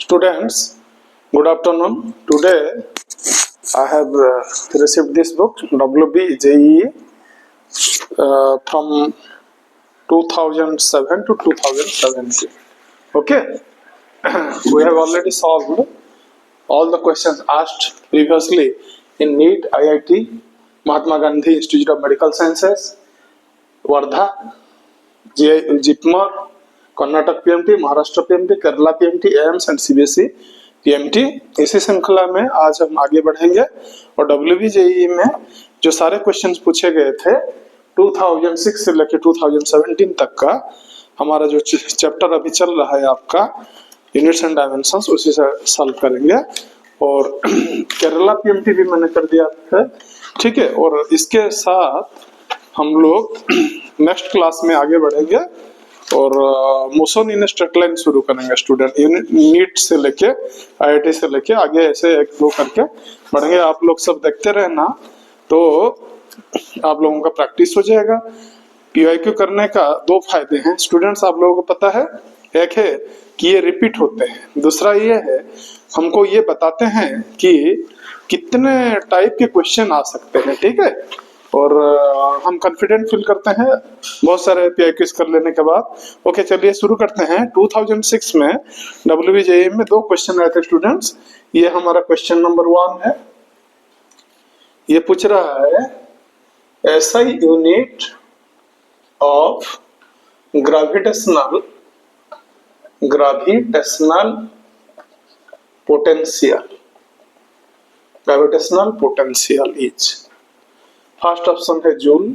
Students, good afternoon. Today I have received this book WB JEE from 2007 to 2017. Okay, we have already solved all the questions asked previously in NEET, IIT, Mahatma Gandhi Institute of Medical Sciences, Wardha, JIPMER, Karnataka PMT, Maharashtra PMT, Kerala PMT, AIIMS and CBSE PMT. इसी श्रृंखला में आज हम आगे बढ़ेंगे और डब्ल्यूबीजेईई में जो सारे क्वेश्चंस पूछे गए थे 2006 से लेकर 2017 तक का हमारा जो चैप्टर अभी चल रहा है आपका यूनिट्स एंड डायमेंशंस, उसी से सॉल्व करेंगे। और केरला पीएमटी भी मैंने कर दिया है, ठीक है। और इसके साथ हम लोग नेक्स्ट क्लास में आगे बढ़ेंगे और मोशन इन स्ट्रेट लाइन शुरू करेंगे स्टूडेंट। नीट से लेके आईआईटी से लेके आगे ऐसे एक दो करके बढ़ेंगे। आप लोग सब देखते रहना तो आप लोगों का प्रैक्टिस हो जाएगा। पीवाईक्यू करने का दो फायदे हैं स्टूडेंट्स, आप लोगों को पता है। एक है कि ये रिपीट होते हैं, दूसरा ये है हमको ये बताते हैं कि कितने टाइप के क्वेश्चन आ सकते हैं, ठीक है। और हम कॉन्फिडेंट फील करते हैं बहुत सारे पीआईक्यूज कर लेने के बाद। ओके, चलिए शुरू करते हैं। 2006 में डब्ल्यूबीजेईई में दो क्वेश्चन आए थे स्टूडेंट्स। ये हमारा क्वेश्चन नंबर 1 है। ये पूछ रहा है SI unit of gravitational potential is. First option है जूल,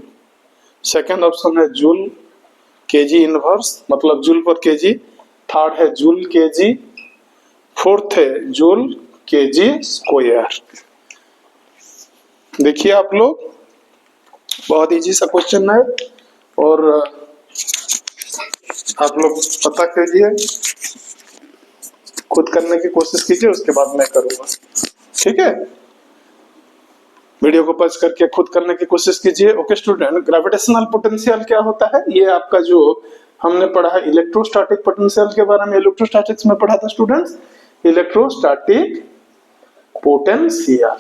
सेकंड ऑप्शन है जूल केजी इनवर्स मतलब जूल पर केजी, थर्ड है जूल केजी, फोर्थ है जूल केजी स्क्वायर। देखिए आप लोग, बहुत इजी सा क्वेश्चन है और आप लोग पता कीजिए, खुद करने की कोशिश कीजिए, उसके बाद मैं करूंगा, ठीक है। वीडियो को पॉज करके खुद करने की कोशिश कीजिए। ओके स्टूडेंट, ग्रेविटेशनल पोटेंशियल क्या होता है? ये आपका जो हमने पढ़ा है इलेक्ट्रोस्टैटिक पोटेंशियल के बारे में, इलेक्ट्रोस्टैटिक्स में पढ़ा था स्टूडेंट्स। इलेक्ट्रोस्टैटिक पोटेंशियल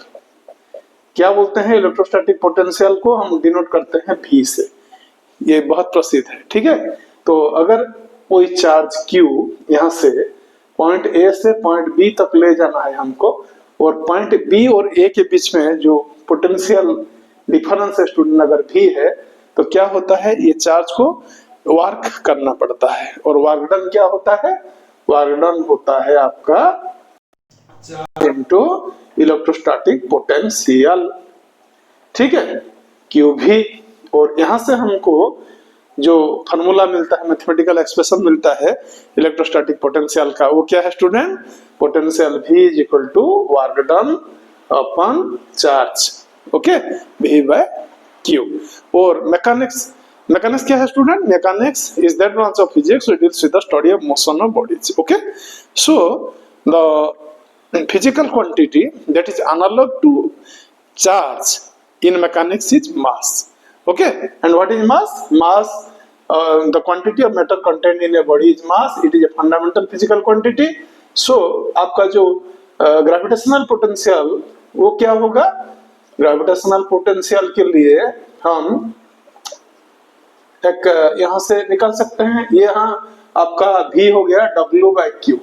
क्या बोलते हैं? इलेक्ट्रोस्टैटिक पोटेंशियल को हम डिनोट करते हैं V से। ये बहुत प्रसिद्ध है, ठीक है। तो अगर कोई चार्ज Q यहाँ से पॉइंट A से पॉइंट B तक ले जाना है हमको, और पॉइंट B और A के बीच में जो पोटेंशियल डिफरेंस है स्टूडेंट अगर V है, तो क्या होता है, ये चार्ज को वर्क करना पड़ता है। और वर्क डन क्या होता है? वर्क डन होता है आपका इनटू इलेक्ट्रोस्टैटिक पोटेंशियल, ठीक है, QV। और यहां से हमको जो फार्मूला मिलता है, मैथमेटिकल एक्सप्रेशन मिलता है इलेक्ट्रोस्टैटिक पोटेंशियल का, वो क्या है student? Potential V is equal to work done upon charge, okay, V by Q। और मैकेनिक्स क्या है student? Mechanics is that branch of physics which deals with the study of motion of bodies, okay. So the physical quantity that is analogue to charge in mechanics is mass, okay. And what is mass? The quantity of matter contained in a body is mass. It is a fundamental physical quantity. So आपका जो gravitational potential वो क्या होगा? gravitational potential के लिए हम एक यहाँ से निकाल सकते हैं। ये यहाँ आपका V हो गया W by Q,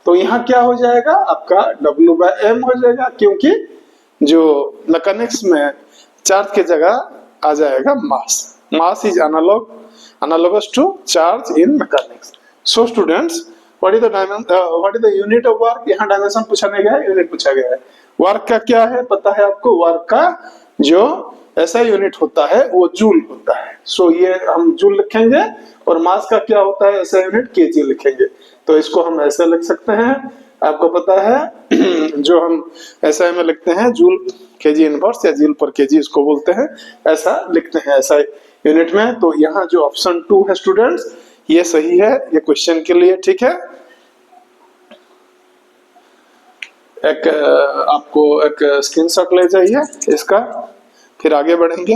तो यहाँ क्या हो जाएगा? आपका W by M हो जाएगा, क्योंकि जो मैकेनिक्स में चार्ज की जगह आ जाएगा mass. Mass is analogous to charge in mechanics. So students, what is the unit of work? यहाँ डायमेंशन पूछा नहीं गया है, यूनिट पूछा गया है। वर्क का क्या है पता है आपको? वर्क का जो ऐसा यूनिट होता है वो जूल होता है। सो ये हम जूल लिखेंगे, और मास का क्या होता है ऐसा यूनिट? केजी लिखेंगे। तो इसको हम ऐसे लिख सकते हैं, आपको पता है जो हम SI में लिखते हैं जूल केजी इनवर्स या जूल पर केजी इसको बोलते हैं, ऐसा लिखते हैं SI यूनिट में। तो यहाँ जो ऑप्शन 2 है स्टूडेंट्स, ये सही है ये क्वेश्चन के लिए, ठीक है। एक आपको एक स्क्रीनशॉट ले जाइए इसका, फिर आगे बढ़ेंगे।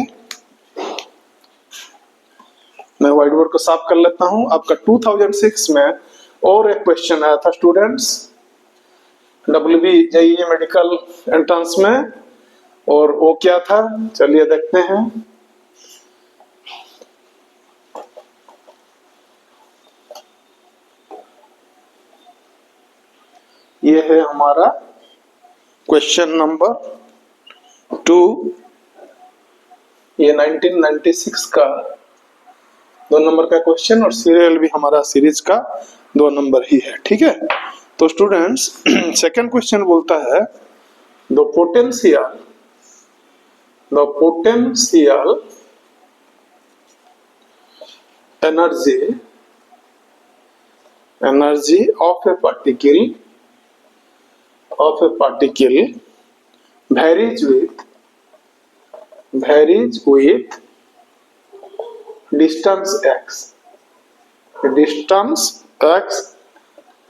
मैं व्हाइट बोर्ड को साफ कर लेता हूं। आपका 2006 में और एक क्वेश्चन आया था स्टूडेंट्स, WB जाइए मेडिकल एंट्रेंस में, और वो क्या था चलिए देखते हैं। ये है हमारा क्वेश्चन नंबर 2। ये 1996 का 2 नंबर का क्वेश्चन, और सीरियल भी हमारा सीरीज का 2 नंबर ही है। ठीक है, तो स्टूडेंट्स सेकंड क्वेश्चन बोलता है the potential energy of A particle varies with distance x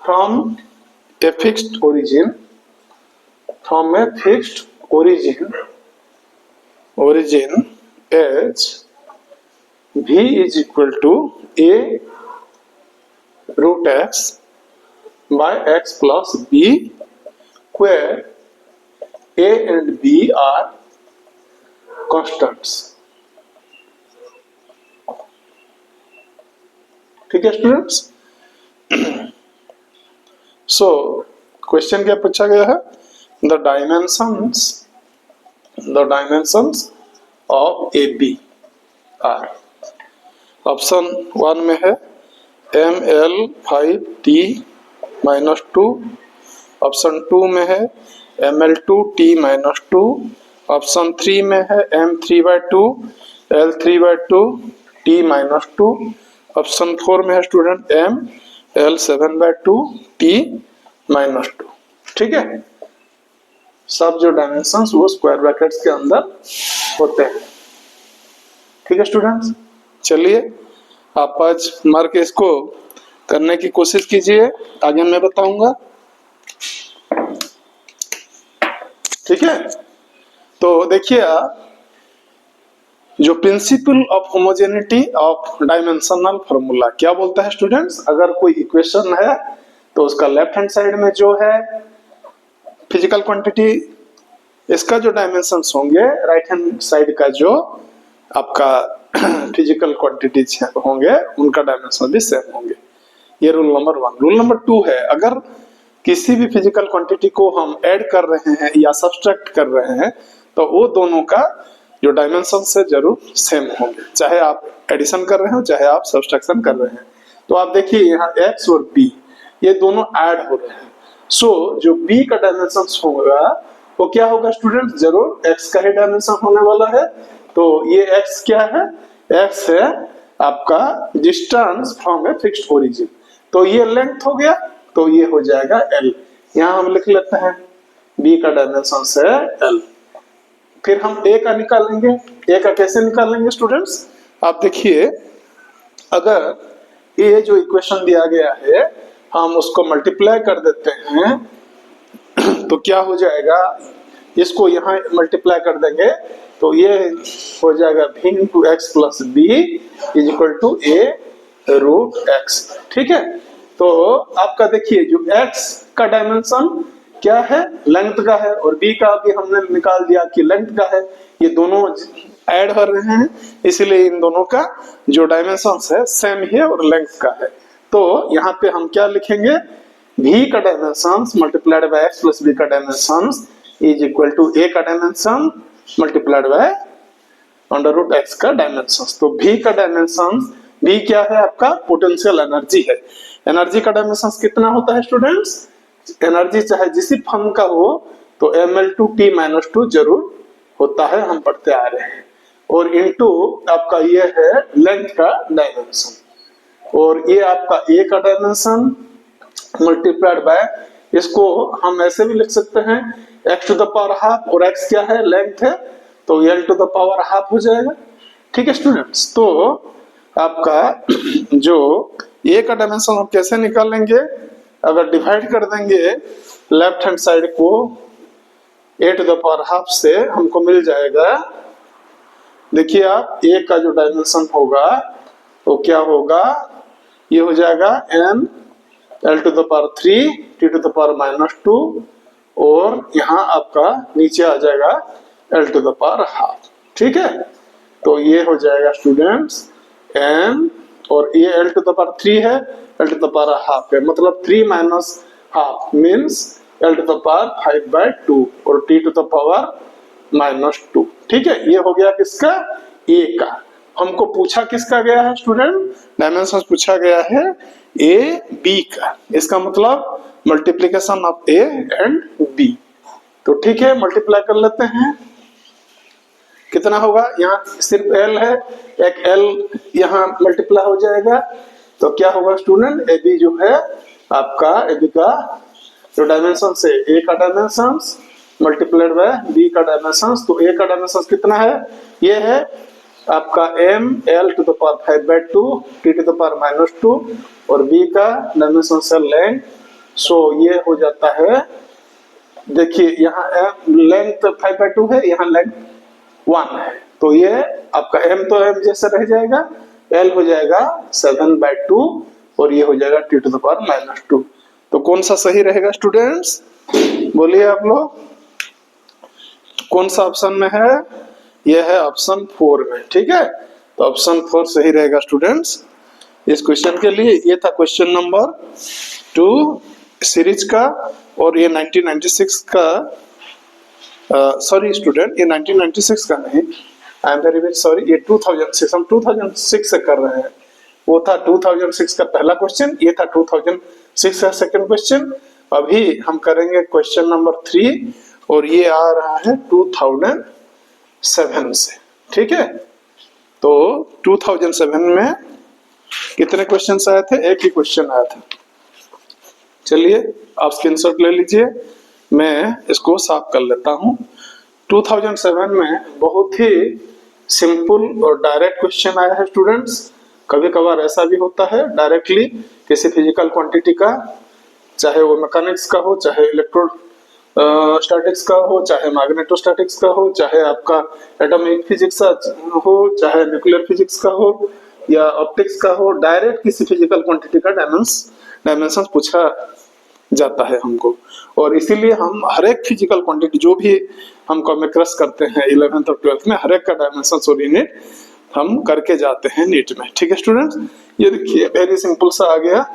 from a fixed origin as v is equal to a root x by x plus b, where a and b are constants। ठीक है students, so question क्या पूछा गया है, the dimensions of a b are. Option 1 में है ML5T-2, option 2 में है ML2T-2, ऑप्शन 3 में है M3/2 L3/2T-2, ऑप्शन 4 में है स्टूडेंट ML7/2 T-2। ठीक है, सब जो डायमेंशंस वो स्क्वायर ब्रैकेट्स के अंदर होते हैं। ठीक है स्टूडेंट्स, चलिए आप आज मार्क इसको करने की कोशिश कीजिए, आगे मैं बताऊंगा। ठीक है, तो देखिए जो principal of homogeneity of dimensional formula क्या बोलता है स्टूडेंट्स, अगर कोई इक्वेशन है तो उसका लेफ्ट हैंड साइड में जो है फिजिकल क्वांटिटी, इसका जो डायमेंशंस होंगे राइट हैंड साइड का जो आपका फिजिकल क्वांटिटीज होंगे उनका डायमेंशन भी सेम होंगे। ये रूल नंबर 1। रूल नंबर 2 है, अगर किसी भी फिजिकल क्वांटिटी को हम ऐड कर रहे हैं या सब्सट्रैक्ट कर रहे हैं तो वो दोनों का जो डायमेंशन से जरूर सेम होंगे, चाहे आप एडिशन कर रहे हो चाहे आप सब्सट्रैक्शन कर रहे हैं। तो आप देखिए यहाँ x और b ये दोनों ऐड हो रहे हैं, सो जो b का डायमेंशन होगा वो क्या होगा स्टूडेंट, जरूर x का ही डायमेंशन होने वाला है। तो ये x क्या है, x है आपका distance from a fixed origin, तो ये लेंथ हो गया, तो ये हो जाएगा l। यहाँ हम लिख लेते हैं b का डायमेंशन है l। फिर हम a का निकालेंगे, a का कैसे निकालेंगे स्टूडेंट्स, आप देखिए अगर ये जो इक्वेशन दिया गया है हम उसको मल्टीप्लाई कर देते हैं तो क्या हो जाएगा, इसको यहाँ मल्टीप्लाई कर देंगे तो ये हो जाएगा v into x plus b is equal to a root x। ठीक है, तो आपका देखिए जो x का डायमेंशन क्या है, लेंथ का है, और b का भी हमने निकाल दिया कि लेंथ का है, ये दोनों ऐड हो रहे हैं इसलिए इन दोनों का जो डायमेंशन है सेम है और लेंथ का है। तो यहाँ पे हम क्या लिखेंगे, v का dimension multiplied by x plus b का dimension is equal to a का dimension multiplied by under root x का डायमेंशन। तो v का डायमेंशन, v क्या है आपका पोटेंशियल एनर्जी है। एनर्जी का डायमेंशन कितना होता है स्टूडेंट्स, एनर्जी चाहे जिस फॉर्म का हो तो ml2T-2 जरूर होता है, हम पढ़ते आ रहे हैं, और इनटू आपका ये है लेंथ का डायमेंशन, और ये आपका a का डायमेंशन मल्टीप्लाइड बाय, इसको हम ऐसे भी लिख सकते हैं x to the power half, और x क्या है लेंथ है तो l to the power half हो जाएगा। ठीक है स्टूडेंट्स, तो आपका जो a का डायमेंशन हम कैसे निकालेंगे, अगर डिवाइड कर देंगे लेफ्ट हैंड साइड को a to the power half से हमको मिल जाएगा, देखिए आप a का जो डायमेंशन होगा तो क्या होगा, ये हो जाएगा n l to the power 3 t to the power -2 और यहाँ आपका नीचे आ जाएगा l to the power half. ठीक है, तो ये हो जाएगा स्टूडेंट्स m, और ये l टू द पावर 3 है, l to the power half है, मतलब 3 minus half means l to the power 5/2 और t टू द पावर -2। ठीक है, ये हो गया किसका, a का। हमको पूछा किसका गया है स्टूडेंट, डायमेंशन पूछा गया है a b का, इसका मतलब multiplication of a and b। तो ठीक है, मल्टीप्लाई कर लेते हैं, कितना होगा, यहाँ सिर्फ l है, एक l यहाँ मल्टीप्लाई हो जाएगा, तो क्या होगा स्टूडेंट, ए बी जो है आपका, ए बी का जो डायमेंशन से a का डायमेंशन मल्टीप्लाइड बाय b का डायमेंशन, तो a का डायमेंशन कितना है, ये है आपका m l to the power 5/2 t to the power -2 और b का डायमेंशन से लेंथ, सो ये हो जाता है, देखिए यहाँ लेंथ 5/2 है, यहाँ लेंथ 1 है, तो ये आपका m तो m जैसा रह जाएगा, l हो जाएगा 7/2 और ये हो जाएगा t टू द पावर -2। तो कौन सा सही रहेगा स्टूडेंट्स, बोलिए आप लोग, कौन सा ऑप्शन में है, ये है ऑप्शन 4 में। ठीक है, तो ऑप्शन 4 सही रहेगा स्टूडेंट्स इस क्वेश्चन के लिए। ये था क्वेश्चन नंबर 2 सीरीज का, और ये 1996 का, सॉरी स्टूडेंट, ये 1996 का नहीं, I am very very sorry, ये 2006, हम 2006 से कर रहे हैं, वो था 2006 का पहला क्वेश्चन, ये था 2006 का सेकंड क्वेश्चन। अभी हम करेंगे क्वेश्चन नंबर 3 और ये आ रहा है 2007 से। ठीक है, तो 2007 में कितने क्वेश्चन आए थे, एक ही क्वेश्चन आया था। चलिए आप स्क्रीनशॉट ले लीजिए, मैं इसको साफ कर लेता हूँ। 2007 में बहुत ही सिंपल और डायरेक्ट क्वेश्चन आया है स्टूडेंट्स। कभी कभार ऐसा भी होता है डायरेक्टली किसी फिजिकल क्वांटिटी का, चाहे वो मैकेनिक्स का हो, चाहे इलेक्ट्रो स्टैटिक्स का हो, चाहे मैग्नेटोस्टैटिक्स का हो, चाहे आपका एटॉमिक फिजिक्स का हो, चाहे न्यूक्लियर फिजिक्स का हो या ऑप्टिक्स का हो, डायरेक्ट किसी फिजिकल क्वांटिटी का डायमेंशन पूछा जाता है हमको। और इसीलिए हम हर एक फिजिकल क्वांटिटी जो भी हम कॉमेक्रस करते हैं 11th और 12th में, हर एक का डायमेंशन और यूनिट हम करके जाते हैं नीट में। ठीक है स्टूडेंट्स, ये देखिए वेरी सिंपल सा आ गया,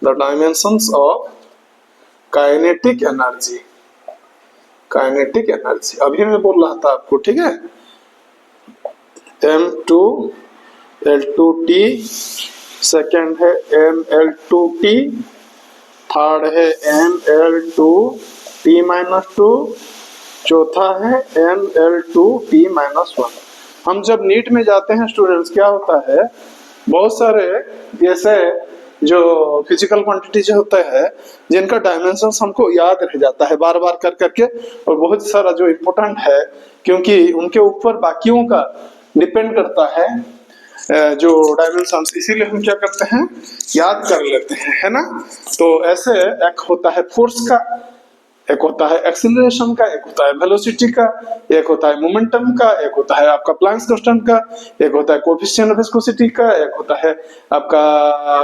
the dimensions of kinetic energy। अभी मैं बोल रहा था आपको, ठीक है, m2 l2t, सेकेंड है ml2t, थर्ड है ml2t-2, चौथा है ml2t-1। हम जब नीट में जाते हैं स्टूडेंट्स, क्या होता है, बहुत सारे जैसे जो फिजिकल क्वांटिटी जो होता है जिनका डायमेंशन हमको याद रह जाता है बार बार कर करके, और बहुत सारा जो इम्पोर्टेंट है क्योंकि उनके ऊपर बाकियों का डिपेंड करता है जो डायमेंशन, इसीलिए हम क्या करते हैं, याद कर लेते हैं, है ना। तो ऐसे एक होता है फोर्स का, एक होता है एक्सीलरेशन का, एक होता है वेलोसिटी का, एक होता है मोमेंटम का, एक होता है आपका प्लैंक्स कांस्टेंट का, एक होता है कोएफिशिएंट ऑफ विस्कोसिटी का, एक होता है आपका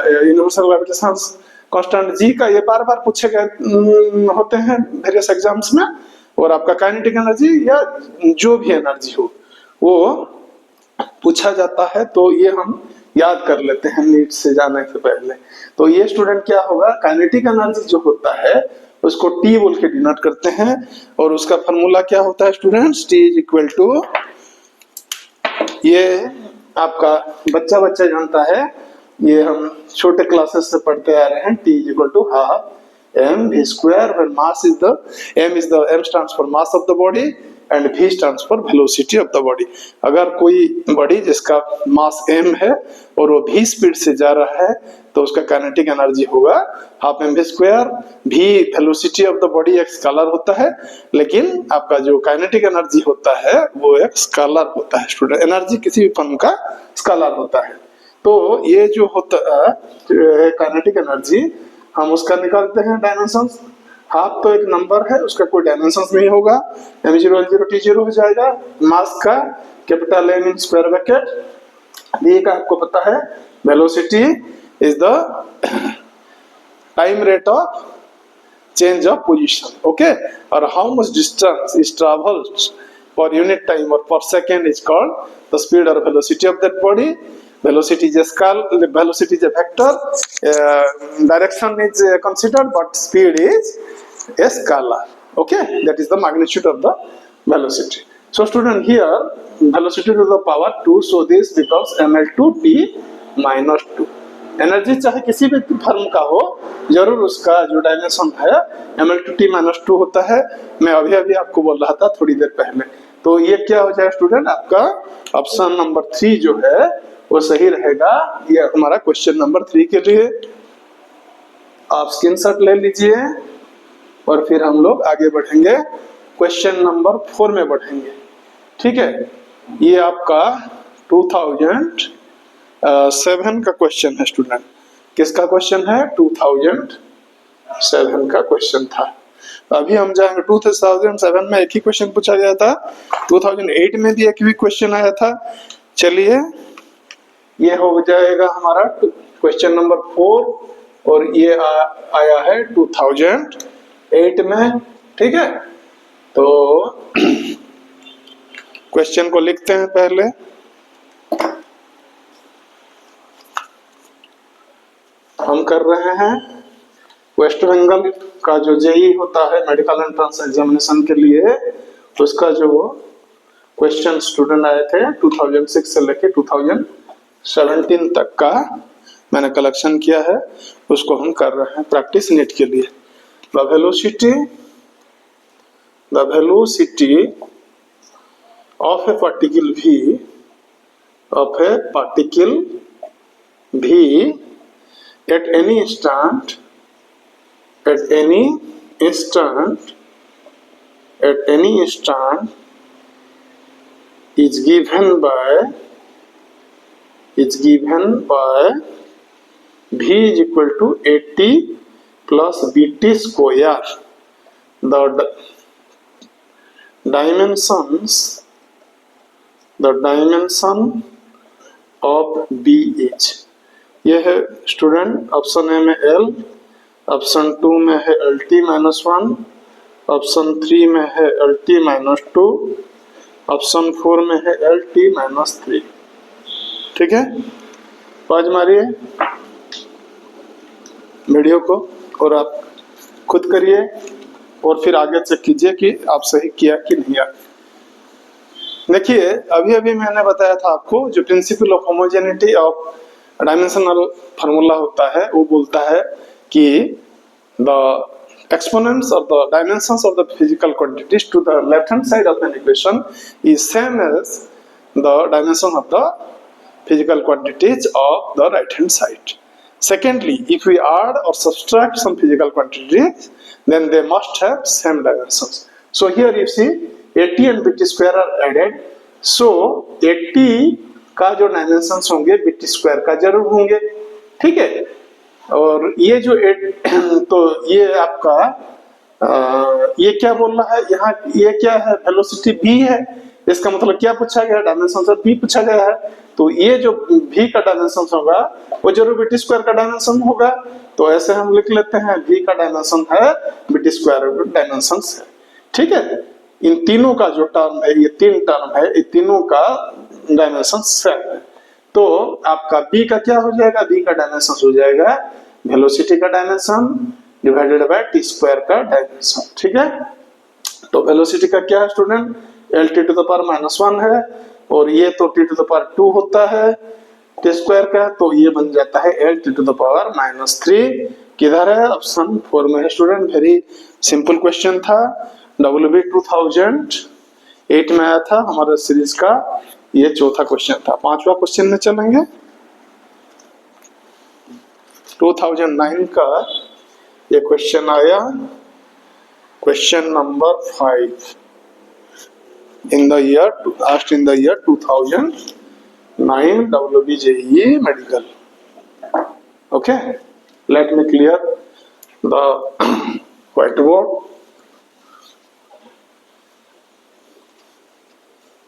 यूनिवर्सल ग्रेविटेशन कांस्टेंट जी का। ये बार बार पूछे गए होते हैं वेरियस एग्जाम्स में। और आपका काइनेटिक एनर्जी या जो भी एनर्जी हो वो पूछा जाता है, तो ये हम याद कर लेते हैं नीट से जाने से पहले। तो ये स्टूडेंट क्या होगा, काइनेटिक एनर्जी जो होता है उसको T बोल के डिनोट करते हैं, और उसका फॉर्मूला क्या होता है students, T is equal to, ये आपका बच्चा जानता है, ये हम छोटे क्लासेस से पढ़ते आ रहे हैं, T is equal to half m square, where mass is the m stands for mass of the body and v stands for velocity of the body। अगर कोई बॉडी जिसका मास m है और वो v स्पीड से जा रहा है तो उसका काइनेटिक एनर्जी होगा half m v square. v velocity of the body एक स्केलर होता है, लेकिन आपका जो काइनेटिक एनर्जी होता है वो एक स्केलर होता है स्टूडेंट, एनर्जी किसी भी फॉर्म का स्केलर होता है। तो ये जो होता है काइनेटिक एनर्जी, हम उसका निकालते हैं डायमेंशन। हाफ तो एक नंबर है, उसका कोई डायमेंशन नहीं होगा, m0 t0 हो जाएगा। मास का capital M in square bracket, v का आपको पता है, velocity is the time rate of change of position, okay, or how much distance is traveled per unit time or per second is called the speed or velocity of that body. Velocity is a scalar, velocity is a vector, direction is considered, but speed is a scalar, okay. That is the magnitude of the velocity. So student, here velocity to the power 2, so this becomes ml2t minus 2. Energy चाहे किसी भी form का हो, जरूर उसका जो dimension है ml2t minus 2 होता है। मैं अभी अभी आपको बोल रहा था थोड़ी देर पहले। तो ये क्या हो जाएगा स्टूडेंट, आपका ऑप्शन नंबर 3 जो है वो सही रहेगा। ये हमारा क्वेश्चन नंबर 3 के लिए आप स्क्रीनशॉट ले लीजिए और फिर हम लोग आगे बढ़ेंगे, क्वेश्चन नंबर 4 में बढ़ेंगे, ठीक है। ये आपका 2007 का क्वेश्चन है स्टूडेंट। किसका क्वेश्चन है? 2007 का क्वेश्चन था। अभी हम जाएंगे 2007 में एक ही क्वेश्चन पूछा गया था, 2008 में भी एक भी क्वेश्चन आया था। चलिए ये हो जाएगा हमारा क्वेश्चन नंबर 4 और ये आया है 2008 में, ठीक है। तो क्वेश्चन को लिखते हैं पहले। हम कर रहे हैं वेस्ट बंगाल का जो जेई होता है मेडिकल एंट्रेंस एग्जामिनेशन के लिए, उसका जो क्वेश्चन स्टूडेंट आए थे 2006 से लेके 2017 तक का मैंने कलेक्शन किया है, उसको हम कर रहे हैं प्रैक्टिस नेट के लिए। The velocity of A particle V at any instant is given by V is equal to 80 plus BT square. The dimension of B is, ये है स्टूडेंट ऑप्शन ए में L, ऑप्शन 2 में है LT-1, option 3 में है LT-2, option 4 में है LT-3, ठीक है। पॉज मारिए वीडियो को और आप खुद करिए और फिर आगे चेक कीजिए कि आप सही किया कि नहीं। देखिए अभी अभी मैंने बताया था आपको जो principal of homogeneity of dimensional formula होता है, वो बोलता है कि the exponents of the dimensions of the physical quantities to the left hand side of an equation is same as the dimension of the physical quantities of the right hand side. Secondly, if we add or subtract some physical quantities, then they must have same dimensions. So here you see 80 and BT square are added. So 80 का जो dimensions होंगे BT square का जरूर होंगे, ठीक है। और ये जो तो ये आपका ये क्या बोल रहा है यहाँ, ये क्या है? वेलोसिटी v है। इसका मतलब क्या पूछा गया? डायमेंशन ऑफ v पूछा गया है। तो ये जो v का डायमेंशन होगा वो जरूर BT स्क्वायर का डायमेंशन होगा। तो ऐसे हम लिख लेते हैं v का डायमेंशन है BT स्क्वायर डायमेंशन है, ठीक है। इन तीनों का जो टर्म है, ये 3 टर्म है, इन तीनों का डायमेंशन सेम है। तो आपका b का क्या हो जाएगा? b का डायमेंशन हो जाएगा वेलोसिटी का dimension divided by t square का डायमेंशन, ठीक है। तो वेलोसिटी का क्या है स्टूडेंट? LT⁻⁻1 है और ये तो T⁻2 होता है t स्क्वायर का, तो ये बन जाता है LT⁻3। किधर है? ऑप्शन 4 में है स्टूडेंट। वेरी सिंपल क्वेश्चन था, WB 2008 में आया था हमारे सीरीज का, ये चौथा क्वेश्चन था। 5वां क्वेश्चन में चलेंगे। 2009 का ये क्वेश्चन आया, question number 5 in the year 2009 WB JEE medical. Okay, let me clear the white board.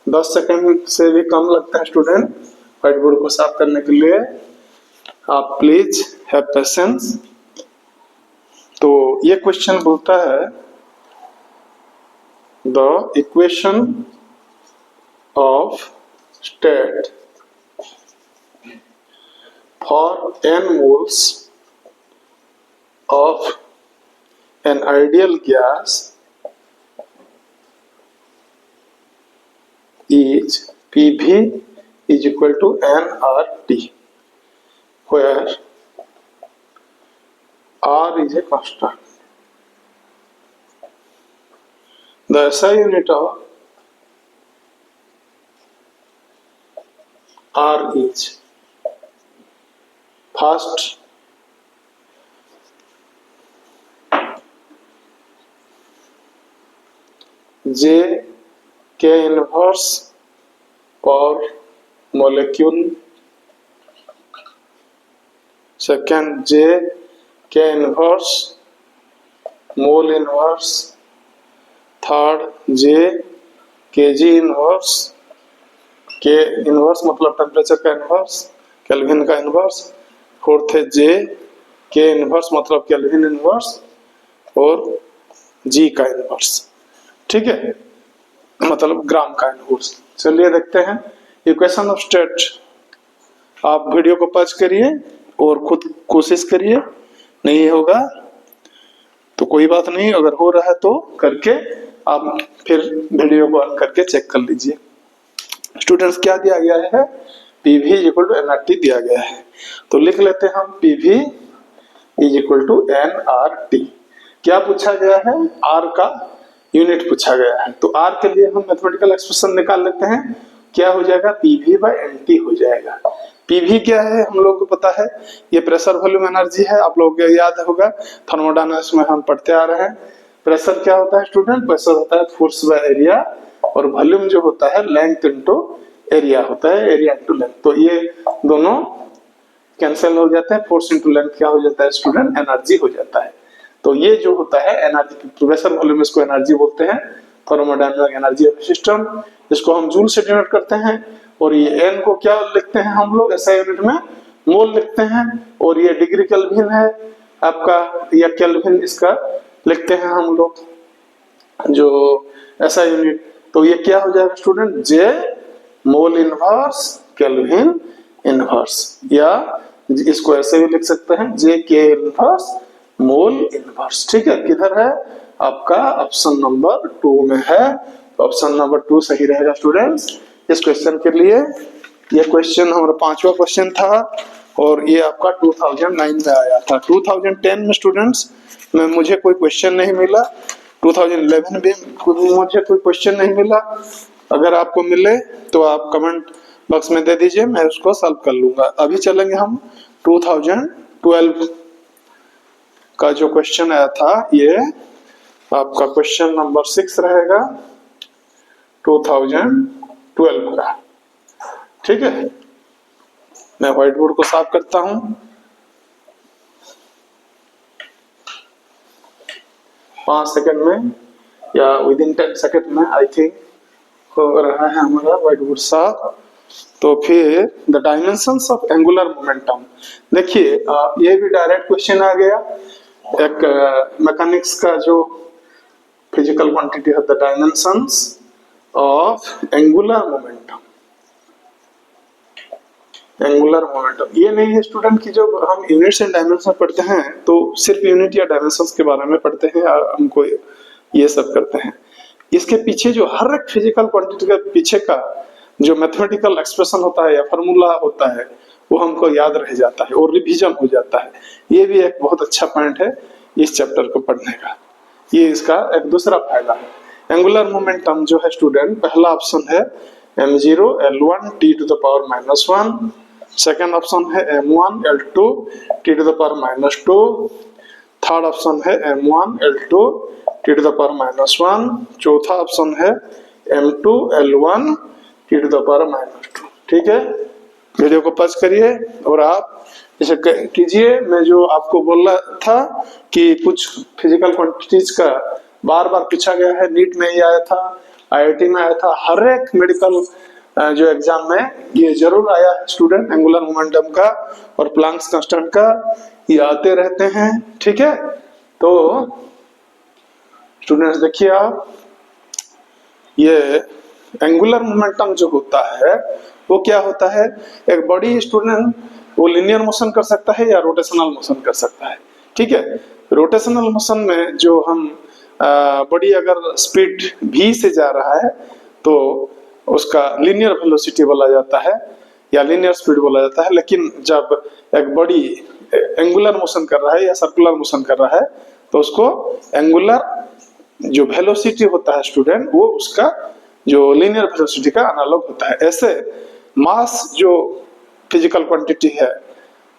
10 second से भी कम लगता है स्टूडेंट व्हाइट बोर्ड को साफ करने के लिए। आप प्लीज हैव पेशेंस। तो ये क्वेश्चन बोलता है the equation of state for n moles of an ideal gas is PV is equal to nRT, where R is a constant. The SI unit of R is first J K inverse per molecule, second J K inverse mole inverse, third J Kg inverse, K inverse मतलब temperature का inverse, kelvin का inverse, fourth है J K inverse मतलब kelvin inverse और G का inverse, ठीक है, मतलब ग्राम का इनवर्स। चलिए देखते हैं इक्वेशन ऑफ स्टेट। आप वीडियो को पॉज करिए और खुद कोशिश करिए, नहीं होगा तो कोई बात नहीं, अगर हो रहा है तो करके आप फिर वीडियो को ऑन करके चेक कर लीजिए। स्टूडेंट्स क्या दिया गया है, PV is equal to nRT दिया गया है, तो लिख लेते हैं हम PV is equal to nRT। क्या पूछा गया है, R का यूनिट पूछा गया है, तो R के लिए हम मैथमेटिकल एक्सप्रेशन निकाल लेते हैं। क्या हो जाएगा, PV बाय NT हो जाएगा। PV क्या है हम लोगों को पता है, ये प्रेशर वॉल्यूम एनर्जी है, आप लोगों को याद होगा थर्मोडायनामिक्स में हम पढ़ते आ रहे हैं। प्रेशर क्या होता है स्टूडेंट, प्रेशर होता है फोर्स बाय एरिया, और वॉल्यूम जो होता है लेंथ इनटू एरिया होता है, एरिया इनटू लेंथ। तो ये दोनों कैंसिल हो जाते हैं, फोर्स इनटू लेंथ क्या हो जाता है स्टूडेंट, एनर्जी हो जाता है। तो ये जो होता है एनर्जी, प्रेशर वॉल्यूम इसको एनर्जी बोलते हैं, थर्मोडायनामिक एनर्जी ऑफ सिस्टम, जिसको हम जूल से डिनोट करते हैं। और ये एन को क्या लिखते हैं हम लोग, ऐसा यूनिट में मोल लिखते हैं, और ये डिग्री केल्विन है आपका, या केल्विन इसका लिखते हैं हम लोग जो ऐसा यूनिट। तो ये क्या हो जाएगा स्टूडेंट, जे मोल इनवर्स केल्विन इनवर्स, या इसको ऐसे भी लिख सकते हैं जे के इनवर्स मोल इनवर्स, ठीक है। किधर है आपका, ऑप्शन नंबर 2 में है, तो ऑप्शन नंबर 2 सही रहेगा स्टूडेंट्स इस क्वेश्चन के लिए। ये क्वेश्चन हमारा 5वां क्वेश्चन था, और ये आपका 2009 में आया था। 2010 में स्टूडेंट्स में मुझे कोई क्वेश्चन नहीं मिला, 2011 में मुझे कोई क्वेश्चन नहीं मिला। अगर आपको मिले तो आप कमेंट बॉक्स में दे दीजिए, मैं उसको सॉल्व कर लूंगा। अभी चलेंगे हम 2012 का जो क्वेश्चन आया था, ये आपका क्वेश्चन नंबर 6 रहेगा 2012 का, ठीक है। मैं व्हाइट बोर्ड को साफ करता हूं। पांच सेकंड में या विद इन 10 सेकंड में आई थिंक हो रहा है हमारा व्हाइट बोर्ड साफ। तो फिर the dimensions of angular momentum, देखिए ये भी डायरेक्ट क्वेश्चन आ गया, एक मैकेनिक्स का जो फिजिकल क्वांटिटी है, the dimensions of angular momentum. Angular momentum ये नहीं है स्टूडेंट कि जब हम यूनिट्स एंड डायमेंशन पढ़ते हैं तो सिर्फ यूनिट या डायमेंशंस के बारे में पढ़ते हैं, हमको ये सब करते हैं। इसके पीछे जो हर एक फिजिकल क्वांटिटी के पीछे का जो मैथमेटिकल एक्सप्रेशन होता है या फार्मूला होता है, वो हमको याद रह जाता है और रिवीजन हो जाता है। ये भी एक बहुत अच्छा पॉइंट है इस चैप्टर को पढ़ने का, ये इसका एक दूसरा फायदा है। एंगुलर मोमेंटम जो है स्टूडेंट, पहला ऑप्शन है m0 L1 t to the power -1, second option है m1 L2 t to the power -2, third option है m1 L2 t to the power -1, चौथा ऑप्शन है m2 L1 t to the power -2, ठीक है। Video को pause करिए और आप इसे कीजिए। मैं जो आपको बोल रहा था कि कुछ फिजिकल क्वांटिटीज का बार बार पूछा गया है, नीट में ही आया था, IIT में आया था, हर एक मेडिकल जो एग्जाम में ये जरूर आया है स्टूडेंट, एंगुलर मोमेंटम का और प्लैंक्स कांस्टेंट का, ये आते रहते हैं, ठीक है। तो स्टूडेंट्स देखिए आप, ये एंगुलर मोमेंटम जो होता है वो क्या होता है, एक बॉडी स्टूडेंट वो लीनियर मोशन कर सकता है या रोटेशनल मोशन कर सकता है। ठीक है, रोटेशनल मोशन में जो हम बॉडी अगर स्पीड v से जा रहा है तो उसका लीनियर वेलोसिटी बोला जाता है या लीनियर स्पीड बोला जाता है। लेकिन जब एक बॉडी एंगुलर मोशन कर रहा है या सर्कुलर मोशन कर रहा है तो उसको एंगुलर जो वेलोसिटी होता है स्टूडेंट, वो उसका जो लीनियर वेलोसिटी का एनालॉग होता है। ऐसे मास जो फिजिकल क्वांटिटी है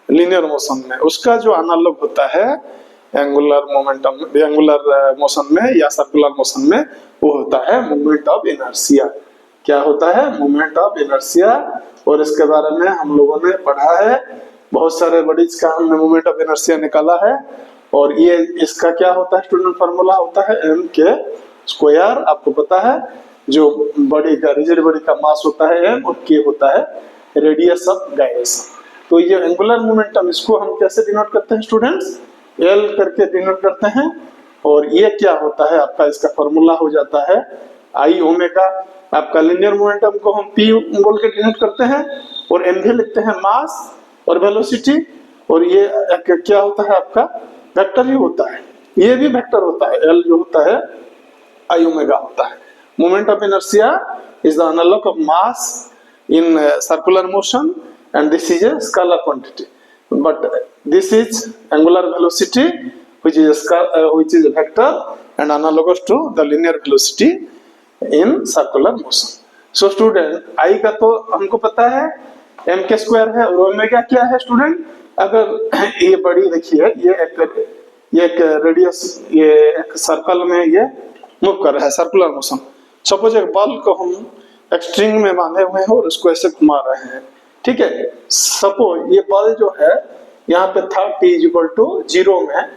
लीनियर मोशन में, उसका जो एनालॉग होता है एंगुलर मोमेंटम, एंगुलर मोशन में या सर्कुलर मोशन में, वो होता है मोमेंट ऑफ इनर्शिया। क्या होता है? Moment of inertia. और इसके बारे में हम लोगों ने पढ़ा है, बहुत सारे बॉडीज का हमने मोमेंट ऑफ इनर्शिया निकाला है। और ये इसका क्या होता है स्टूडेंट? फार्मूला होता है m के स्क्वायर। आपको पता है जो बॉडी का, रिजिड बॉडी का मास होता है m और k होता है रेडियस ऑफ गायरेशन। तो ये एंगुलर मोमेंटम, इसको हम कैसे डिनोट करते हैं स्टूडेंट्स? L करके डिनोट करते हैं। और ये क्या होता है आपका, इसका फार्मूला हो जाता है I ओमेगा। आपका लीनियर मोमेंटम को हम P बोल के डिनोट करते हैं और m भी लिखते हैं, मास और वेलोसिटी। और ये क्या होता है आपका? वेक्टर ही होता है, ये भी वेक्टर होता है। L जो होता है I ओमेगा होता है। Moment of inertia is the analog of mass in circular motion and this is a scalar quantity, but this is angular velocity which is a vector and analogous to the linear velocity in circular motion. So student I का तो हमको पता है m के square है और omega क्या है स्टूडेंट? अगर ये बड़ी देखिए, ये एक रेडियस, ये एक सर्कल में ये मूव कर रहा है, सर्कुलर मोशन। सपोज एक बॉल को हम एक स्ट्रिंग में बांधे हुए हैं और उसको ऐसे घुमा रहे हैं। ठीक है, सपोज ये बॉल जो है यहाँ पे था t इक्वल टू 0 में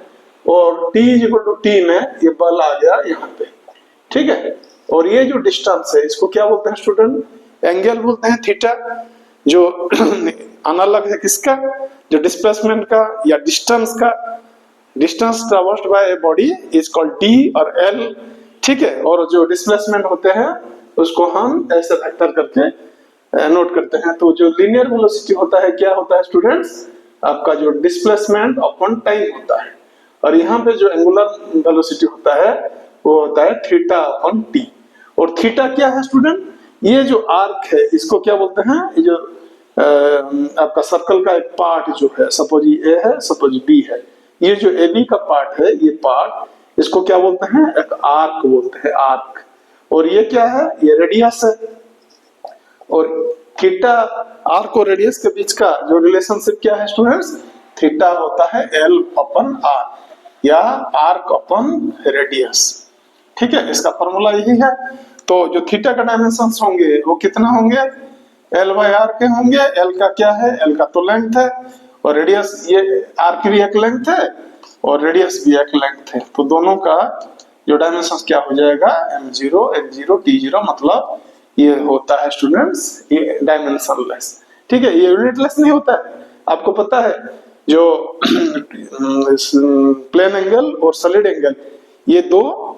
और t इक्वल टू t में ये बॉल आ गया यहाँ पे। ठीक है, और ये जो डिस्टेंस है इसको क्या बोलते हैं स्टूडेंट? एंगल बोलते हैं, थीटा। जो एनालॉग है किसका? जो डिस्प्लेसमेंट का या डिस्टेंस का। Distance traversed by a body is called d और l। ठीक है, और जो डिस्प्लेसमेंट होते हैं उसको हम ऐसे वेक्टर करके नोट करते हैं। तो जो लीनियर वेलोसिटी होता है क्या होता है स्टूडेंट्स? आपका जो डिस्प्लेसमेंट अपॉन टाइम होता है। और यहाँ पे जो एंगुलर वेलोसिटी होता है वो होता है थीटा अपॉन टी। और थीटा क्या है स्टूडेंट? ये जो आर्क है इसको क्या बोलते हैं? ये जो आपका सर्कल का एक पार्ट जो है, सपोज ये A है, सपोज B है, ये जो AB का पार्ट है, ये पार्ट, इसको क्या बोलते हैं? एक आर्क बोलते हैं, आर्क। और ये क्या है? ये रेडियस है। और थीटा, आर्क और रेडियस के बीच का जो रिलेशनशिप क्या है स्टूडेंट्स? थीटा होता है L अपन R या आर्क अपन रेडियस। ठीक है, इसका फॉर्मूला यही है। तो जो थीटा का डायमेंशंस होंगे वो कितना होंगे? L बाय R के होंगे। L का क्या है? L का तो लेंथ है, और रेडियस, ये R की भी एक लेंथ है और रेडियस भी एक लेंथ है। तो दोनों का जो डायमेंशन क्या हो जाएगा? m0 n0 t0, मतलब ये होता है स्टूडेंट्स ये डायमेंशनलेस। ठीक है, ये यूनिटलेस नहीं होता है। आपको पता है जो प्लेन एंगल और सॉलिड एंगल, ये दो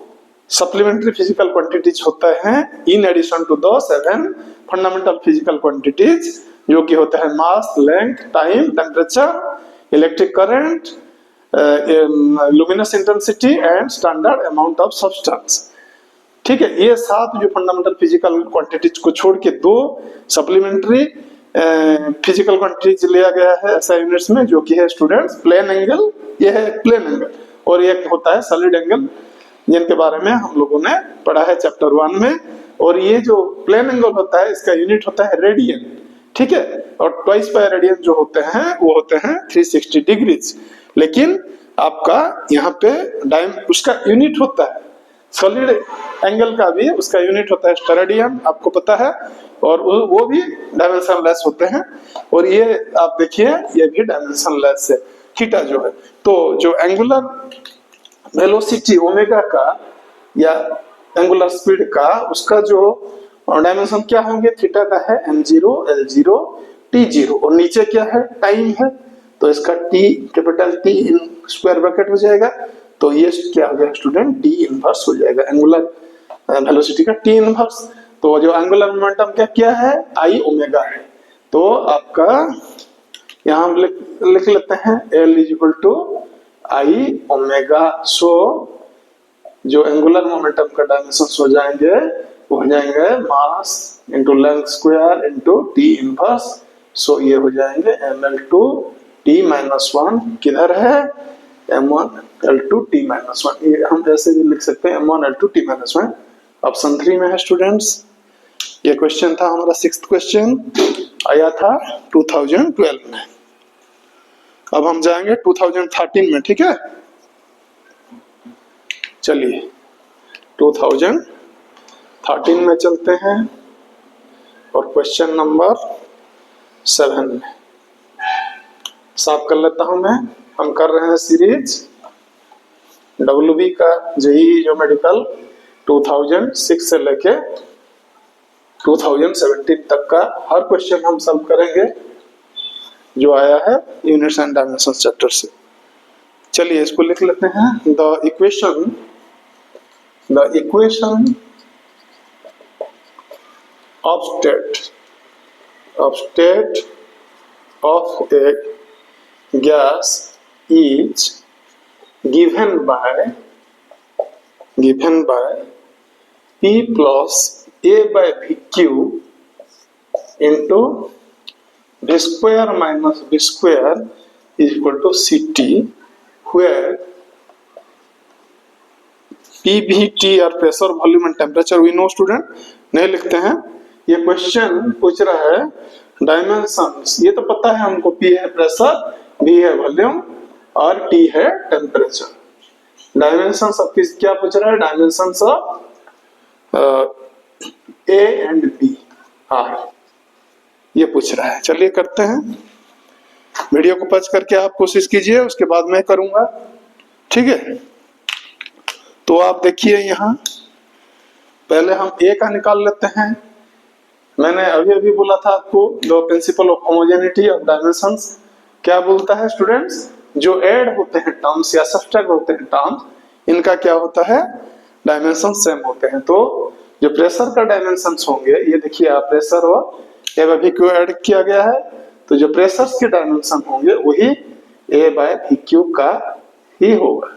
सप्लीमेंट्री फिजिकल क्वांटिटीज होते हैं in addition to the 7 fundamental physical quantities, जो कि होते हैं mass, length, time, temperature, electric current, luminous intensity and standard amount of substance. ठीक है, ये 7 जो फंडामेंटल फिजिकल क्वांटिटीज को छोड़ के 2 सप्लीमेंट्री फिजिकल क्वांटिटीज लिया गया है ऐसा यूनिट्स में, जो कि है स्टूडेंट्स प्लेन एंगल, ये है प्लेन एंगल, और एक होता है सॉलिड एंगल, जिनके बारे में हम लोगों ने पढ़ा है चैप्टर 1 में। और ये जो प्लेन एंगल होता है इसका यूनिट होता है रेडियन। ठीक है, और ट्वाइस बाय रेडियन जो होते हैं वो होते हैं 360 डिग्रीज। लेकिन आपका यहाँ पे उसका यूनिट होता है, सॉलिड एंगल का भी उसका यूनिट होता है स्टेरेडियन, आपको पता है, और वो भी डायमेंशनलेस होते हैं। और ये आप देखिए, ये भी डायमेंशनलेस है, थीटा जो है। तो जो एंगुलर वेलोसिटी ओमेगा का या एंगुलर स्पीड का, उसका जो डायमेंशन क्या होंगे? थीटा का है m0 l0 t0, और नीचे क्या है? टाइम है, तो इसका t, capital T in square bracket हो जाएगा। तो ये क्या हो गया स्टूडेंट, टी इनवर्स हो जाएगा एंगुलर वेलोसिटी का टी इनवर्स। तो जो एंगुलर मोमेंटम क्या है, आई ओमेगा है। तो आपका यहाँ हम लिख लेते हैं L equal to I omega. So जो एंगुलर मोमेंटम का डायमेंशन हो जाएंगे वो हो जाएंगे mass into length square into T inverse. So ये हो जाएंगे ml2 t माइनस 1 किधर है, m1l2 t माइनस 1। ये हम ऐसे भी लिख सकते हैं m1l2 t माइनस 1। ऑप्शन 3 में है स्टूडेंट्स। ये क्वेश्चन था हमारा 6th क्वेश्चन, आया था 2012 में। अब हम जाएंगे 2013 में, ठीक है। चलिए 2013 में चलते हैं और क्वेश्चन नंबर 7 में साफ कर लेता हूं मैं। हम कर रहे हैं सीरीज WB का जेईई जो मेडिकल 2006 से लेके 2017 तक का हर क्वेश्चन हम सॉल्व करेंगे जो आया है यूनिट्स एंड डायमेंशंस चैप्टर से। चलिए इसको लिख लेते हैं। The equation of state of A gas is given by P plus A by VQ into V square minus V square is equal to CT, where PVT or pressure, volume and temperature we know student, नहीं लिखते हैं। ये question पूछ रहा है dimensions, ये तो पता है हमको, P है प्रेशर, V है वॉल्यूम और T है टेम्परेचर। डायमेंशंस ऑफ किस क्या पूछ रहा है, dimensions of A and B R ये पूछ रहा है। चलिए करते हैं, वीडियो को पॉज करके आप कोशिश कीजिए, उसके बाद मैं करूंगा, ठीक है। तो आप देखिए यहाँ पहले हम A का निकाल लेते हैं। मैंने अभी बोला था आपको the principal of homogeneity of dimensions क्या बोलता है स्टूडेंट्स, जो ऐड होते हैं टर्म्स या सब्ट्रैक्ट होते हैं टर्म्स, इनका क्या होता है, डायमेंशन सेम होते हैं। तो जो प्रेशर का डायमेंशन होंगे, ये देखिए आप प्रेशर और A/V Q ऐड किया गया है, तो जो प्रेशर के डायमेंशन होंगे वही A/V का ही होगा।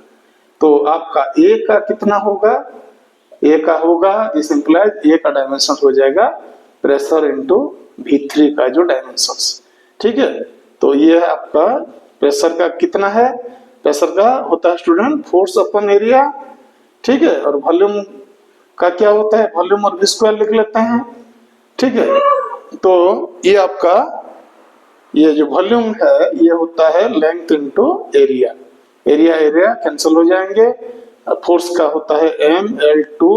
तो आपका A का कितना होगा, A का होगा, इस इंप्लाइज A का डायमेंशन हो जाएगा प्रेशर इंटू V3 का जो डायमेंशन, ठीक है। तो ये आपका प्रेशर का कितना है, प्रेशर का होता है स्टूडेंट फोर्स अपॉन एरिया, ठीक है। और वॉल्यूम का क्या होता है, वॉल्यूम और V स्क्वायर लिख लेते हैं, ठीक है। तो ये आपका ये जो वॉल्यूम है ये होता है length into area, area cancel हो जाएंगे। फोर्स का होता है ml/T-2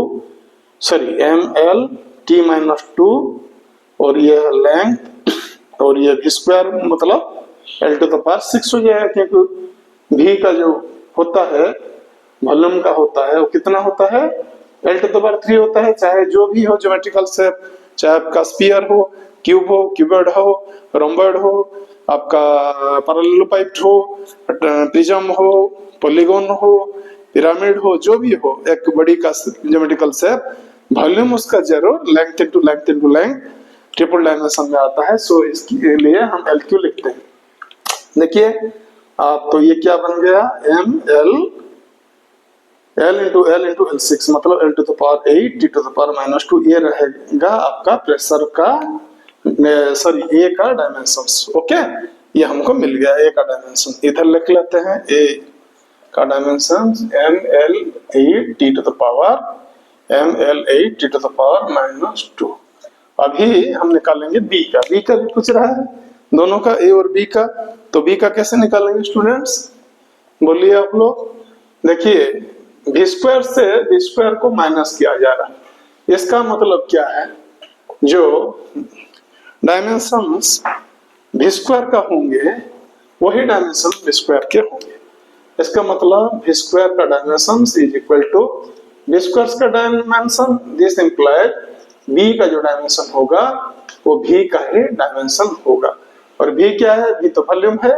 और ये लेंथ और ये V स्क्वायर मतलब L⁶ हो जाएगा, क्योंकि V का जो होता है वॉल्यूम का होता है वो कितना होता है, L⁵ होता है। चाहे जो भी हो ज्योमेट्रिकल शेप, चाहे आपका स्फीयर हो, क्यूब हो, क्यूबॉइड हो, रोम्बॉइड हो, आपका पैरेललोपाइड हो, प्रिज्म हो, पॉलीगॉन हो, पिरामिड हो, जो भी हो एक बड़ी का ज्योमेट्रिकल शेप, वॉल्यूम उसका जरूर length into length triple dimension में आता है। सो इसके लिए हम LQ लिखते हैं। देखिए आप, तो ये क्या बन गया, L इंटू L6 मतलब L⁸ T⁻², ये रहेगा आपका प्रेशर का सॉरी A का डायमेंशन। ओके, ये हमको मिल गया A का डायमेंशन। इधर लिख लेते हैं A का डायमेंशन ml8T⁻²। अभी हम निकालेंगे B का भी पूछ रहा है, दोनों का A और B का। तो B का कैसे निकालेंगे स्टूडेंट्स, बोलिए आप लोग। देखिए V स्क्वायर से V स्क्वायर को माइनस किया जा रहा है, इसका मतलब क्या है, जो डायमेंशंस V स्क्वायर का होंगे वही डायमेंशन V स्क्वायर के होंगे। इसका मतलब V स्क्वायर का dimension is equal to V square का डायमेंशन, दिस इंप्लाइड B का जो डायमेंशन होगा वो V का ही डायमेंशन होगा। और V क्या है, V तो वॉल्यूम है,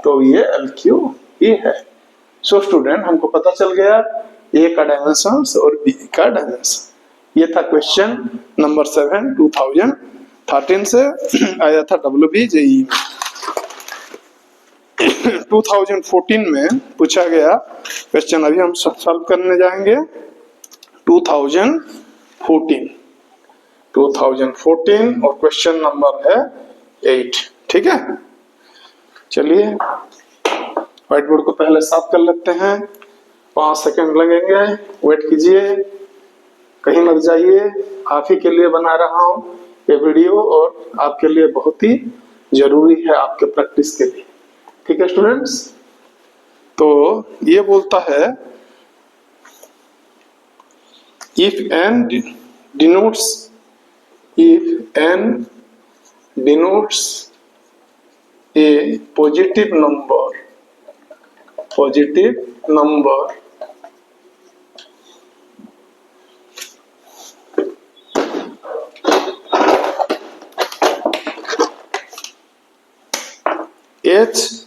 तो ये LQ ही है। सो स्टूडेंट हमको पता चल गया ए का डायमेंशन और बी का डायमेंशन। ये था क्वेश्चन नंबर 7 2013 से आया था WBJEE में। 2014 में पूछा गया क्वेश्चन अभी हम सॉल्व करने जाएंगे। 2014 और क्वेश्चन नंबर है 8। ठीक है, चलिए व्हाइट बोर्ड को पहले साफ कर लेते हैं। 5 सेकंड लगेंगे, वेट कीजिए, कहीं मत जाइए। आप ही के लिए बना रहा हूँ ये वीडियो और आपके लिए बहुत ही जरूरी है, आपके प्रैक्टिस के लिए। ठीक है स्टूडेंट्स, तो ये बोलता है if n denotes a positive number H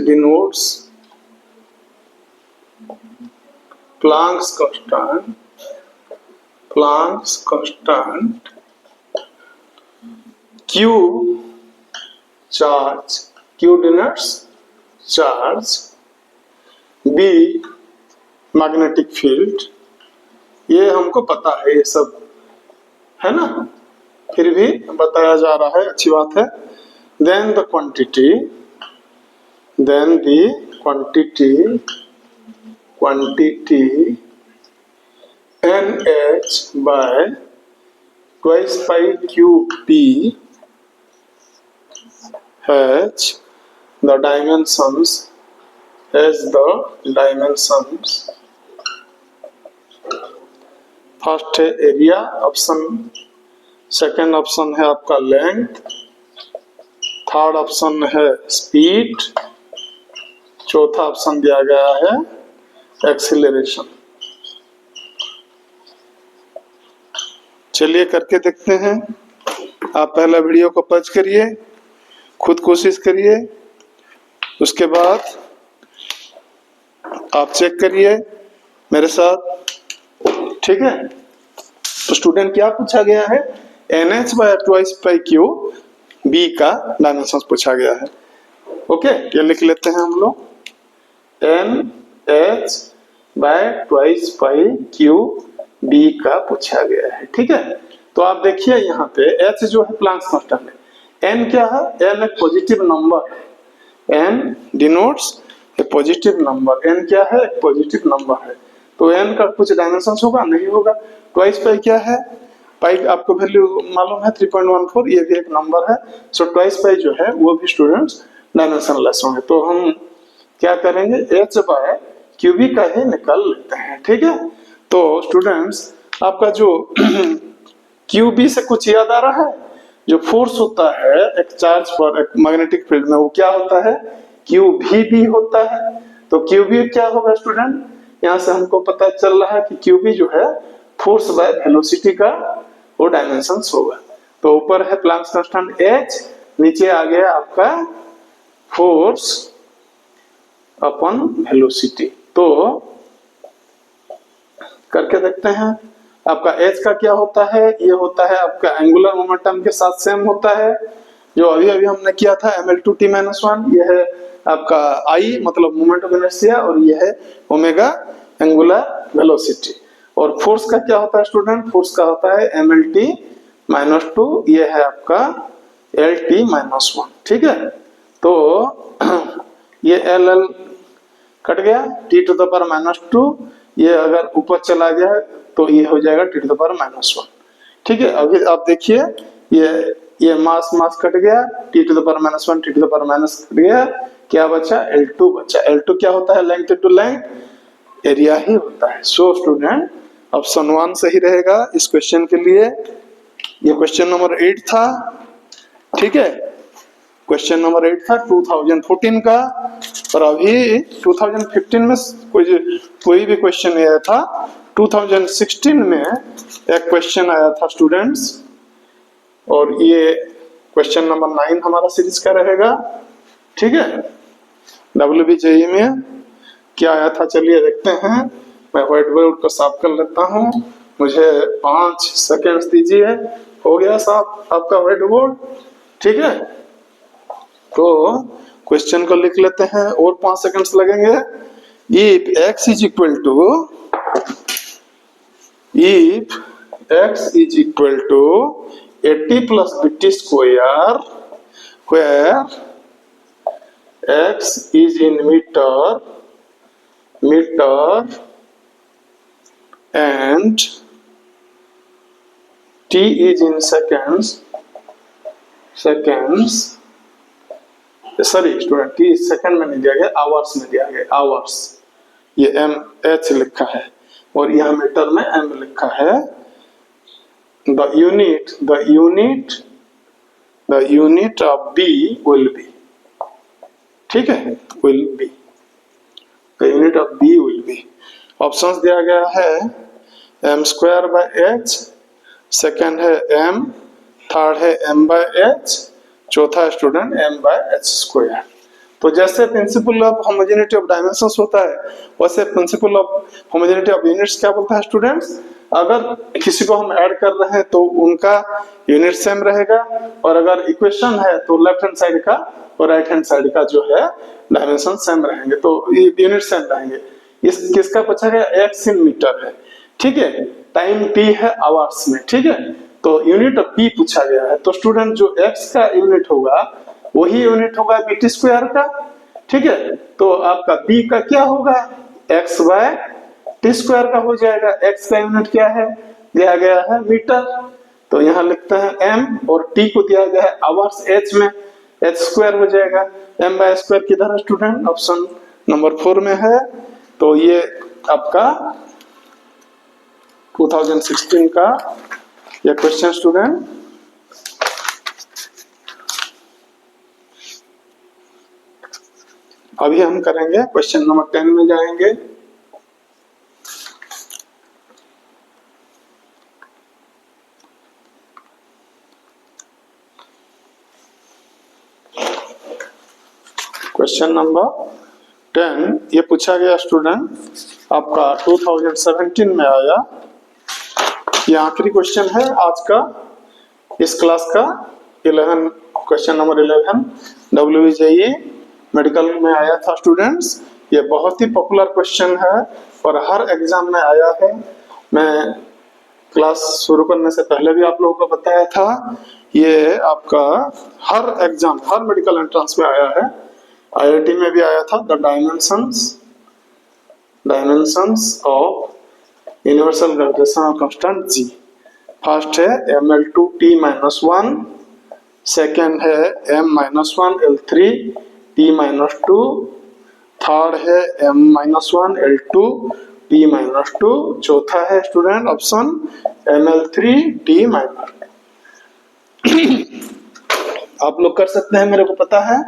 denotes Planck's constant, Q denotes charge, B magnetic field। ये हमको पता है, ये सब है ना, फिर भी बताया जा रहा है, अच्छी बात है। then the quantity NH by 2 pi QP has the dimensions first है एरिया ऑप्शन, सेकंड ऑप्शन है आपका लेंथ, थर्ड ऑप्शन है स्पीड, चौथा ऑप्शन दिया गया है एक्सीलरेशन। चलिए करके देखते हैं। आप पहला वीडियो को पॉज करिए, खुद कोशिश करिए, उसके बाद आप चेक करिए मेरे साथ। ठीक है, तो स्टूडेंट क्या पूछा गया है, NH by 2 pi Q B का डायमेंशन पूछा गया है। ओके, ये लिख लेते हैं हम लोग, NH by 2 pi Q B का पूछा गया है। ठीक है, तो आप देखिए यहाँ पे H जो है प्लैंक्स कांस्टेंट है, N क्या है, N एक पॉजिटिव नंबर है, N डिनोट्स ए पॉजिटिव नंबर, N क्या है, एक पॉजिटिव नंबर है, तो N का कुछ डायमेंशन होगा, नहीं होगा। 2 पाई क्या है, पाई आपको वैल्यू मालूम है 3.14, ये भी एक नंबर है। सो 2 पाई जो है वो भी स्टूडेंट्स डायमेंशनलेस होंगे। तो हम क्या करेंगे, H बाय QB का ही निकाल लेते हैं। ठीक है, तो स्टूडेंट्स आपका जो QB से कुछ याद आ रहा है, जो फोर्स होता है एक चार्ज पर एक मैग्नेटिक फील्ड में, वो क्या होता है, QVB होता है। तो QB क्या होगा स्टूडेंट, यहाँ से हमको पता चल रहा है कि QB जो है फोर्स बाय वेलोसिटी का वो डायमेंशंस होगा। तो ऊपर है प्लैंक्स कांस्टेंट H, नीचे आ गया आपका फोर्स अपॉन वेलोसिटी। तो करके देखते हैं, आपका H का क्या होता है, ये होता है आपका एंगुलर मोमेंटम के साथ सेम होता है, जो अभी हमने किया था mL2t-1। ये है आपका I मतलब मोमेंट ऑफ इनर्शिया, और ये है ओमेगा एंगुलर वेलोसिटी। और फोर्स का क्या होता है स्टूडेंट, फोर्स का होता है mLT-2, ये है आपका LT-1। ठीक है, तो ये LL कट गया, T⁻², ये अगर ऊपर चला गया तो ये हो जाएगा T⁻⁻1। ठीक है, अभी आप देखिए ये मास कट गया, T⁻⁻1 कट गया, क्या बचा, L2 बचा। L2 क्या होता है, लेंथ टू लेंथ, एरिया ही होता है। सो स्टूडेंट ऑप्शन 1 सही रहेगा इस क्वेश्चन के लिए। ये क्वेश्चन नंबर 8 था। ठीक है, क्वेश्चन नंबर 8 था 2014 का। और अभी 2015 में कोई भी क्वेश्चन आया था, 2016 में एक क्वेश्चन आया था स्टूडेंट्स, और ये क्वेश्चन नंबर 9 हमारा सीरीज का रहेगा। ठीक है, WBJE में क्या आया था, चलिए देखते हैं। मैं व्हाइट बोर्ड को साफ कर लेता हूँ, मुझे 5 सेकेंड दीजिए। हो गया साफ आपका व्हाइट बोर्ड, ठीक है। तो क्वेश्चन को लिख लेते हैं और 5 सेकंड्स लगेंगे। If x is equal to 80 plus BT square where x is in meter and t is in seconds, sorry student, t second में नहीं दिया गया, आवर्स में दिया गया, आवर्स, ये mH लिखा है और यहाँ मीटर में m लिखा है। the unit of B will be, ठीक है, will be, the unit of B will be, options दिया गया है m square by h, second है m, थर्ड है m बाय h, चौथा student m by h square. तो जैसे principle of homogeneity of dimensions होता है, वैसे principle of homogeneity of units क्या बोलता है स्टूडेंट्स, अगर किसी को हम ऐड कर रहे हैं तो उनका यूनिट सेम रहेगा, और अगर इक्वेशन है तो लेफ्ट हैंड साइड का और राइट हैंड साइड का जो है डायमेंशन सेम रहेंगे, तो यूनिट सेम रहेंगे। इस किसका पूछा गया, x इन मीटर है, ठीक है, टाइम t है आवर्स में, ठीक है, तो यूनिट ऑफ p पूछा गया है। तो स्टूडेंट जो x का यूनिट होगा वही यूनिट होगा BT स्क्वायर का, ठीक है। तो आपका b का क्या होगा, x बाय t स्क्वायर का हो जाएगा। x का यूनिट क्या है, दिया गया है मीटर, तो यहाँ लिखते हैं m, और t को दिया गया है आवर्स h में, h स्क्वायर हो जाएगा। m बाय स्क्वायर किधर है स्टूडेंट, ऑप्शन नंबर 4 में है। तो ये आपका 2016 का ये क्वेश्चन स्टूडेंट। अभी हम करेंगे क्वेश्चन नंबर 10 में जाएंगे। क्वेश्चन नंबर 10 ये पूछा गया स्टूडेंट आपका 2017 में आया। ये आखिरी क्वेश्चन है आज का, इस क्लास का 11, क्वेश्चन नंबर 11 WBJE मेडिकल में आया था स्टूडेंट्स। ये बहुत ही पॉपुलर क्वेश्चन है और हर एग्जाम में आया है। मैं क्लास शुरू करने से पहले भी आप लोगों को बताया था, ये आपका हर एग्जाम, हर मेडिकल एंट्रेंस में आया है। IIT में भी आया था। The dimensions of universal gravitational constant G। First है mL2T-1, सेकेंड है m-1L3 T-2, थर्ड है m-1L2 T-2, चौथा है स्टूडेंट ऑप्शन mL3 T-। आप लोग कर सकते हैं, मेरे को पता है,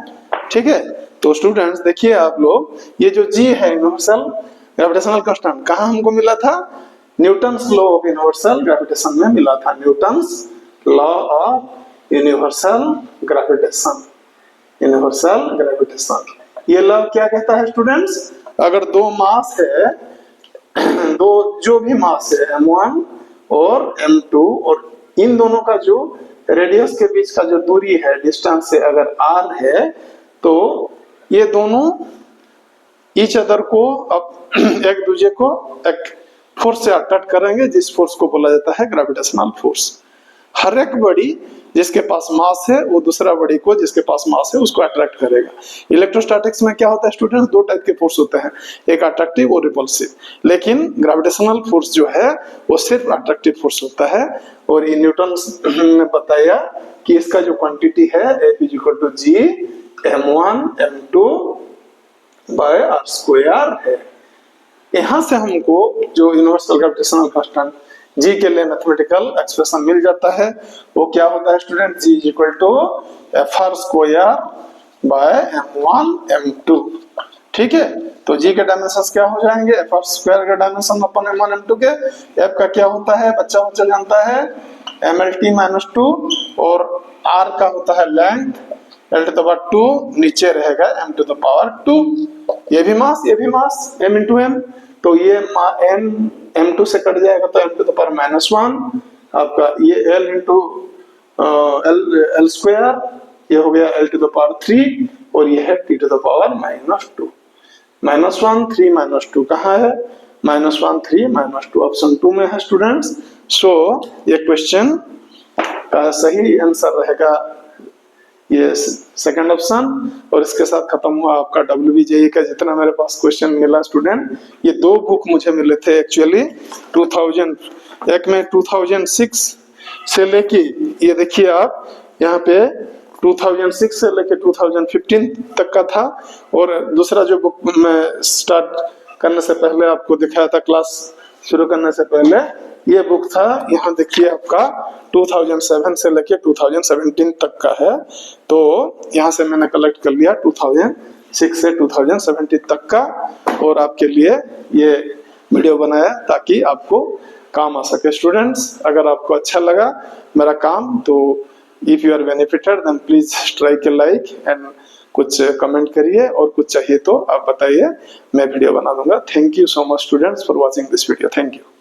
ठीक है। तो स्टूडेंट्स देखिए आप लोग, ये जो G है यूनिवर्सल ग्रेविटेशनल कांस्टेंट कहाँ हमको मिला था, Newton's law of universal gravitation में मिला था। Newton's law of universal gravitation, ये लॉ क्या कहता है स्टूडेंट्स, अगर दो मास है, दो जो भी मास है m1 और m2, और इन दोनों का जो रेडियस के बीच का जो दूरी है, डिस्टेंस है, अगर r है, तो ये दोनों ईच अदर को अब एक दूसरे को एक फोर्स से अट्रैक्ट करेंगे, जिस फोर्स को बोला जाता है ग्रेविटेशनल फोर्स। हर एक बॉडी जिसके पास मास है वो दूसरा बॉडी को जिसके पास मास है उसको अट्रैक्ट करेगा। इलेक्ट्रोस्टैटिक्स में क्या होता है स्टूडेंट्स, दो टाइप के फोर्स होते हैं, एक अट्रैक्टिव और रिपल्सिव, लेकिन ग्रेविटेशनल फोर्स जो है वो सिर्फ अट्रैक्टिव फोर्स होता है। और ये न्यूटन ने बताया कि इसका जो क्वांटिटी है F=G m1 m2 bye r square है। यहाँ से हमको जो यूनिवर्सल ग्रेविटेशनल कांस्टेंट G के लिए मैथमेटिकल एक्सप्रेशन मिल जाता है। वो क्या होता है student, G Fr square by m1 m2, ठीक है। तो G के डायमेंशंस क्या हो जाएंगे, Fr स्क्वायर का डायमेंशन अपन m1 m2 के, F का क्या होता है बच्चा जानता है mLT-2, और R का होता है length, l to the power 2 नीचे रहेगा m टू द पावर 2। ये भी मास m इंटू m, तो ये m m2 से कट जाएगा तो m टू द पावर -1 आपका, ये l इंटू l स्क्वायर, ये हो गया l टू द पावर 3 और ये है t टू द पावर -2। -1 3 -2 कहाँ है, -1 3 -2 ऑप्शन 2 में है स्टूडेंट्स। सो ये क्वेश्चन का सही आंसर रहेगा ये सेकंड ऑप्शन। और इसके साथ खत्म हुआ आपका WBJE का जितना मेरे पास क्वेश्चन मिला स्टूडेंट। ये 2 बुक मुझे मिले थे एक्चुअली 2000, एक में 2006 से लेके, ये देखिए आप यहाँ पे 2006 से लेके 2015 तक का था, और दूसरा जो बुक मैं स्टार्ट करने से पहले आपको दिखाया था, क्लास शुरू करने से पहले, ये बुक था, यहाँ देखिए आपका 2007 से लेके 2017 तक का है। तो यहाँ से मैंने कलेक्ट कर लिया 2006 से 2017 तक का, और आपके लिए ये वीडियो बनाया ताकि आपको काम आ सके स्टूडेंट्स। अगर आपको अच्छा लगा मेरा काम, तो if you are benefited then please strike a like and कुछ कमेंट करिए, और कुछ चाहिए तो आप बताइए, मैं वीडियो बना दूंगा। Thank you so much students for watching this video. Thank you.